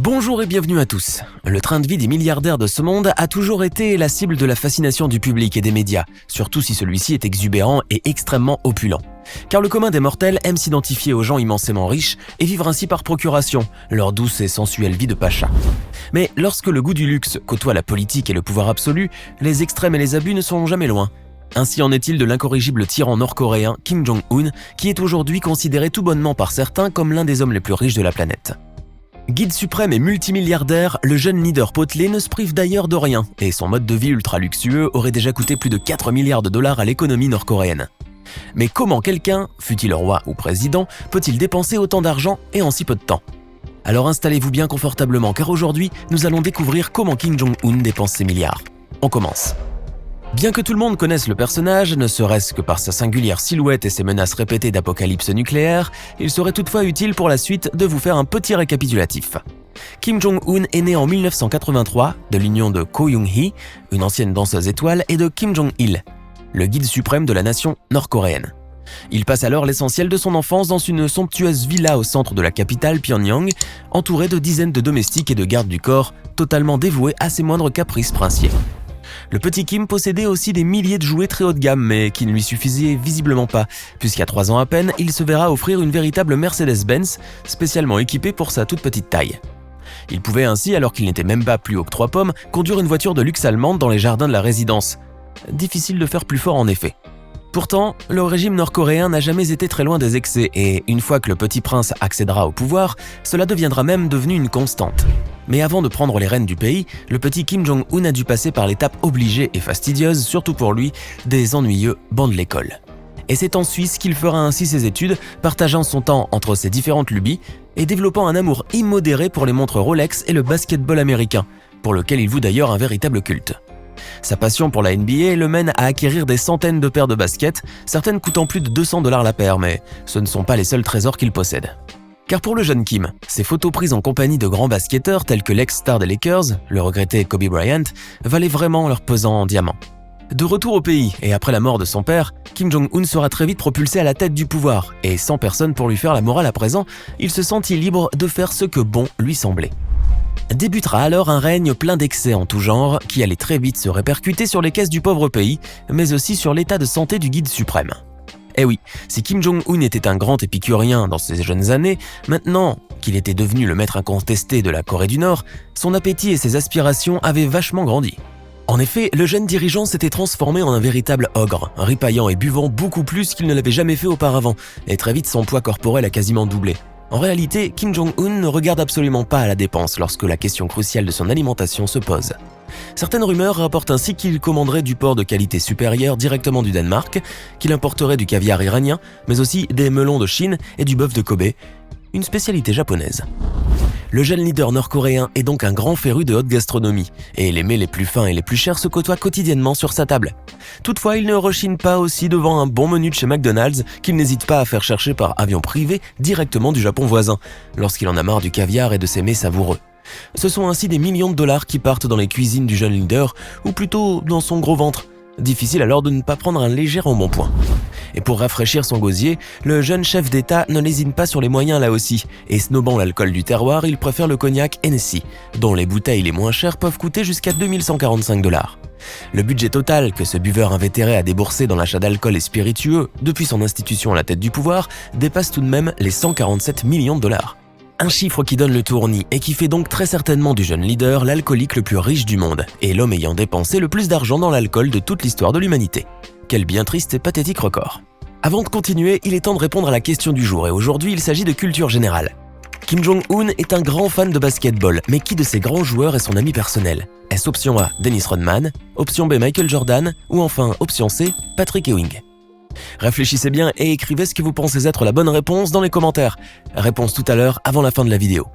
Bonjour et bienvenue à tous. Le train de vie des milliardaires de ce monde a toujours été la cible de la fascination du public et des médias, surtout si celui-ci est exubérant et extrêmement opulent. Car le commun des mortels aime s'identifier aux gens immensément riches et vivre ainsi par procuration, leur douce et sensuelle vie de pacha. Mais lorsque le goût du luxe côtoie la politique et le pouvoir absolu, les extrêmes et les abus ne sont jamais loin. Ainsi en est-il de l'incorrigible tyran nord-coréen Kim Jong-un, qui est aujourd'hui considéré tout bonnement par certains comme l'un des hommes les plus riches de la planète. Guide suprême et multimilliardaire, le jeune leader potelé ne se prive d'ailleurs de rien, et son mode de vie ultra luxueux aurait déjà coûté plus de 4 milliards de dollars à l'économie nord-coréenne. Mais comment quelqu'un, fût-il roi ou président, peut-il dépenser autant d'argent et en si peu de temps ? Alors installez-vous bien confortablement, car aujourd'hui, nous allons découvrir comment Kim Jong-un dépense ses milliards. On commence. Bien que tout le monde connaisse le personnage, ne serait-ce que par sa singulière silhouette et ses menaces répétées d'apocalypse nucléaire, il serait toutefois utile pour la suite de vous faire un petit récapitulatif. Kim Jong-un est né en 1983 de l'union de Ko Young-hee, une ancienne danseuse étoile, et de Kim Jong-il, le guide suprême de la nation nord-coréenne. Il passe alors l'essentiel de son enfance dans une somptueuse villa au centre de la capitale Pyongyang, entouré de dizaines de domestiques et de gardes du corps, totalement dévoués à ses moindres caprices princiers. Le petit Kim possédait aussi des milliers de jouets très haut de gamme, mais qui ne lui suffisaient visiblement pas, puisqu'à 3 ans à peine, il se verra offrir une véritable Mercedes-Benz, spécialement équipée pour sa toute petite taille. Il pouvait ainsi, alors qu'il n'était même pas plus haut que 3 pommes, conduire une voiture de luxe allemande dans les jardins de la résidence. Difficile de faire plus fort en effet. Pourtant, le régime nord-coréen n'a jamais été très loin des excès et une fois que le petit prince accédera au pouvoir, cela deviendra même devenu une constante. Mais avant de prendre les rênes du pays, le petit Kim Jong-un a dû passer par l'étape obligée et fastidieuse, surtout pour lui, des ennuyeux bancs de l'école. Et c'est en Suisse qu'il fera ainsi ses études, partageant son temps entre ses différentes lubies et développant un amour immodéré pour les montres Rolex et le basketball américain, pour lequel il voue d'ailleurs un véritable culte. Sa passion pour la NBA le mène à acquérir des centaines de paires de baskets, certaines coûtant plus de 200 $ la paire, mais ce ne sont pas les seuls trésors qu'il possède. Car pour le jeune Kim, ses photos prises en compagnie de grands basketteurs tels que l'ex-star des Lakers, le regretté Kobe Bryant, valaient vraiment leur pesant en diamants. De retour au pays et après la mort de son père, Kim Jong-un sera très vite propulsé à la tête du pouvoir et sans personne pour lui faire la morale à présent, il se sentit libre de faire ce que bon lui semblait. Débutera alors un règne plein d'excès en tout genre qui allait très vite se répercuter sur les caisses du pauvre pays, mais aussi sur l'état de santé du guide suprême. Eh oui, si Kim Jong-un était un grand épicurien dans ses jeunes années, maintenant qu'il était devenu le maître incontesté de la Corée du Nord, son appétit et ses aspirations avaient vachement grandi. En effet, le jeune dirigeant s'était transformé en un véritable ogre, ripaillant et buvant beaucoup plus qu'il ne l'avait jamais fait auparavant, et très vite son poids corporel a quasiment doublé. En réalité, Kim Jong-un ne regarde absolument pas à la dépense lorsque la question cruciale de son alimentation se pose. Certaines rumeurs rapportent ainsi qu'il commanderait du porc de qualité supérieure directement du Danemark, qu'il importerait du caviar iranien, mais aussi des melons de Chine et du bœuf de Kobe, une spécialité japonaise. Le jeune leader nord-coréen est donc un grand féru de haute gastronomie, et les mets les plus fins et les plus chers se côtoient quotidiennement sur sa table. Toutefois, il ne rechigne pas aussi devant un bon menu de chez McDonald's qu'il n'hésite pas à faire chercher par avion privé directement du Japon voisin, lorsqu'il en a marre du caviar et de ses mets savoureux. Ce sont ainsi des millions de dollars qui partent dans les cuisines du jeune leader, ou plutôt dans son gros ventre. Difficile alors de ne pas prendre un léger embonpoint. Et pour rafraîchir son gosier, le jeune chef d'État ne lésine pas sur les moyens là aussi, et snobant l'alcool du terroir, il préfère le cognac Hennessy, dont les bouteilles les moins chères peuvent coûter jusqu'à 2145 $. Le budget total que ce buveur invétéré a déboursé dans l'achat d'alcool et spiritueux depuis son institution à la tête du pouvoir dépasse tout de même les 147 millions de $. Un chiffre qui donne le tournis et qui fait donc très certainement du jeune leader l'alcoolique le plus riche du monde et l'homme ayant dépensé le plus d'argent dans l'alcool de toute l'histoire de l'humanité. Quel bien triste et pathétique record. Avant de continuer, il est temps de répondre à la question du jour et aujourd'hui il s'agit de culture générale. Kim Jong-un est un grand fan de basketball, mais qui de ces grands joueurs est son ami personnel ? Est-ce option A, Dennis Rodman, option B, Michael Jordan ou enfin option C, Patrick Ewing ? Réfléchissez bien et écrivez ce que vous pensez être la bonne réponse dans les commentaires. Réponse tout à l'heure avant la fin de la vidéo.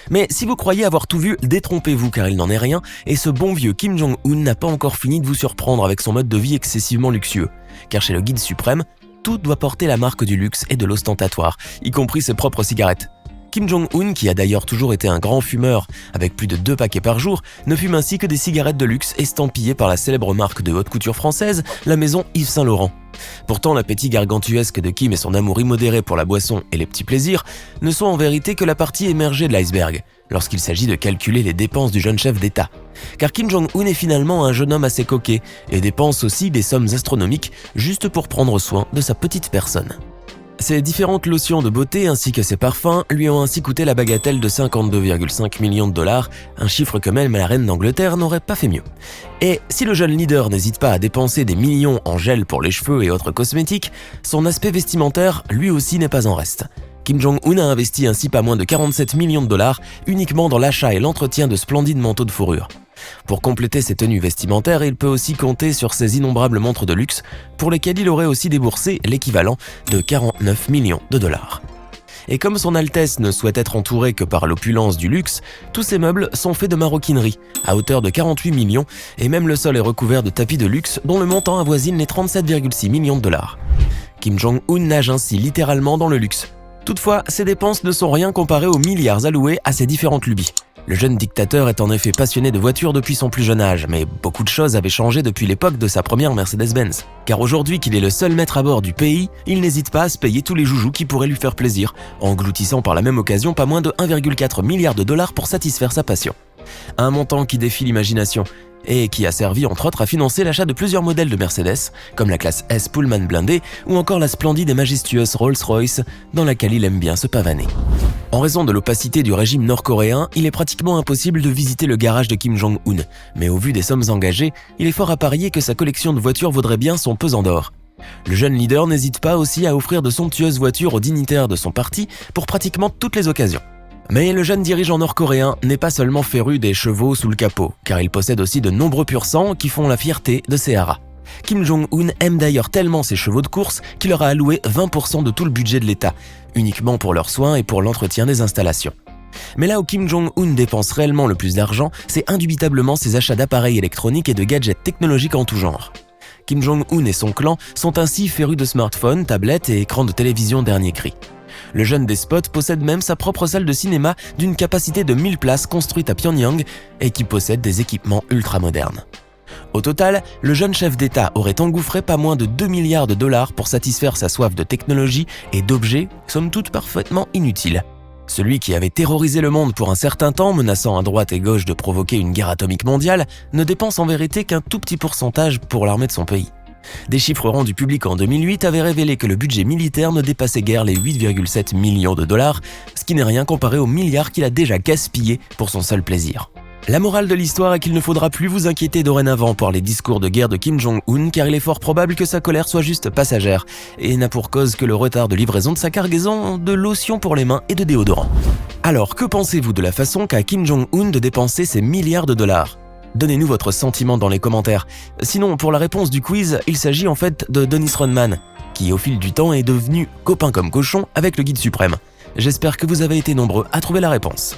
Mais si vous croyez avoir tout vu, détrompez-vous car il n'en est rien et ce bon vieux Kim Jong-un n'a pas encore fini de vous surprendre avec son mode de vie excessivement luxueux. Car chez le guide suprême, tout doit porter la marque du luxe et de l'ostentatoire, y compris ses propres cigarettes. Kim Jong-un, qui a d'ailleurs toujours été un grand fumeur avec plus de 2 paquets par jour, ne fume ainsi que des cigarettes de luxe estampillées par la célèbre marque de haute couture française, la maison Yves Saint Laurent. Pourtant, l'appétit gargantuesque de Kim et son amour immodéré pour la boisson et les petits plaisirs ne sont en vérité que la partie émergée de l'iceberg, lorsqu'il s'agit de calculer les dépenses du jeune chef d'État. Car Kim Jong-un est finalement un jeune homme assez coquet et dépense aussi des sommes astronomiques juste pour prendre soin de sa petite personne. Ses différentes lotions de beauté ainsi que ses parfums lui ont ainsi coûté la bagatelle de 52,5 millions de dollars, un chiffre que même la reine d'Angleterre n'aurait pas fait mieux. Et si le jeune leader n'hésite pas à dépenser des millions en gel pour les cheveux et autres cosmétiques, son aspect vestimentaire lui aussi n'est pas en reste. Kim Jong-un a investi ainsi pas moins de 47 millions de dollars uniquement dans l'achat et l'entretien de splendides manteaux de fourrure. Pour compléter ses tenues vestimentaires, il peut aussi compter sur ses innombrables montres de luxe, pour lesquelles il aurait aussi déboursé l'équivalent de 49 millions de dollars. Et comme son Altesse ne souhaite être entouré que par l'opulence du luxe, tous ses meubles sont faits de maroquinerie, à hauteur de 48 millions, et même le sol est recouvert de tapis de luxe dont le montant avoisine les 37,6 millions de dollars. Kim Jong-un nage ainsi littéralement dans le luxe. Toutefois, ces dépenses ne sont rien comparées aux milliards alloués à ses différentes lubies. Le jeune dictateur est en effet passionné de voitures depuis son plus jeune âge, mais beaucoup de choses avaient changé depuis l'époque de sa première Mercedes-Benz. Car aujourd'hui qu'il est le seul maître à bord du pays, il n'hésite pas à se payer tous les joujoux qui pourraient lui faire plaisir, engloutissant par la même occasion pas moins de 1,4 milliard de dollars pour satisfaire sa passion. Un montant qui défie l'imagination et qui a servi entre autres à financer l'achat de plusieurs modèles de Mercedes, comme la classe S Pullman blindée ou encore la splendide et majestueuse Rolls-Royce dans laquelle il aime bien se pavaner. En raison de l'opacité du régime nord-coréen, il est pratiquement impossible de visiter le garage de Kim Jong-un, mais au vu des sommes engagées, il est fort à parier que sa collection de voitures vaudrait bien son pesant d'or. Le jeune leader n'hésite pas aussi à offrir de somptueuses voitures aux dignitaires de son parti pour pratiquement toutes les occasions. Mais le jeune dirigeant nord-coréen n'est pas seulement féru des chevaux sous le capot, car il possède aussi de nombreux pur-sangs qui font la fierté de ses haras. Kim Jong-un aime d'ailleurs tellement ses chevaux de course qu'il leur a alloué 20% de tout le budget de l'État, uniquement pour leurs soins et pour l'entretien des installations. Mais là où Kim Jong-un dépense réellement le plus d'argent, c'est indubitablement ses achats d'appareils électroniques et de gadgets technologiques en tout genre. Kim Jong-un et son clan sont ainsi férus de smartphones, tablettes et écrans de télévision dernier cri. Le jeune despote possède même sa propre salle de cinéma d'une capacité de 1000 places construite à Pyongyang et qui possède des équipements ultra modernes. Au total, le jeune chef d'État aurait engouffré pas moins de 2 milliards de dollars pour satisfaire sa soif de technologie et d'objets, somme toute parfaitement inutiles. Celui qui avait terrorisé le monde pour un certain temps, menaçant à droite et gauche de provoquer une guerre atomique mondiale, ne dépense en vérité qu'un tout petit pourcentage pour l'armée de son pays. Des chiffres rendus publics en 2008 avaient révélé que le budget militaire ne dépassait guère les 8,7 millions de dollars, ce qui n'est rien comparé aux milliards qu'il a déjà gaspillés pour son seul plaisir. La morale de l'histoire est qu'il ne faudra plus vous inquiéter dorénavant par les discours de guerre de Kim Jong-un, car il est fort probable que sa colère soit juste passagère et n'a pour cause que le retard de livraison de sa cargaison de lotion pour les mains et de déodorant. Alors, que pensez-vous de la façon qu'a Kim Jong-un de dépenser ces milliards de dollars ? Donnez-nous votre sentiment dans les commentaires. Sinon, pour la réponse du quiz, il s'agit en fait de Dennis Rodman, qui au fil du temps est devenu copain comme cochon avec le guide suprême. J'espère que vous avez été nombreux à trouver la réponse.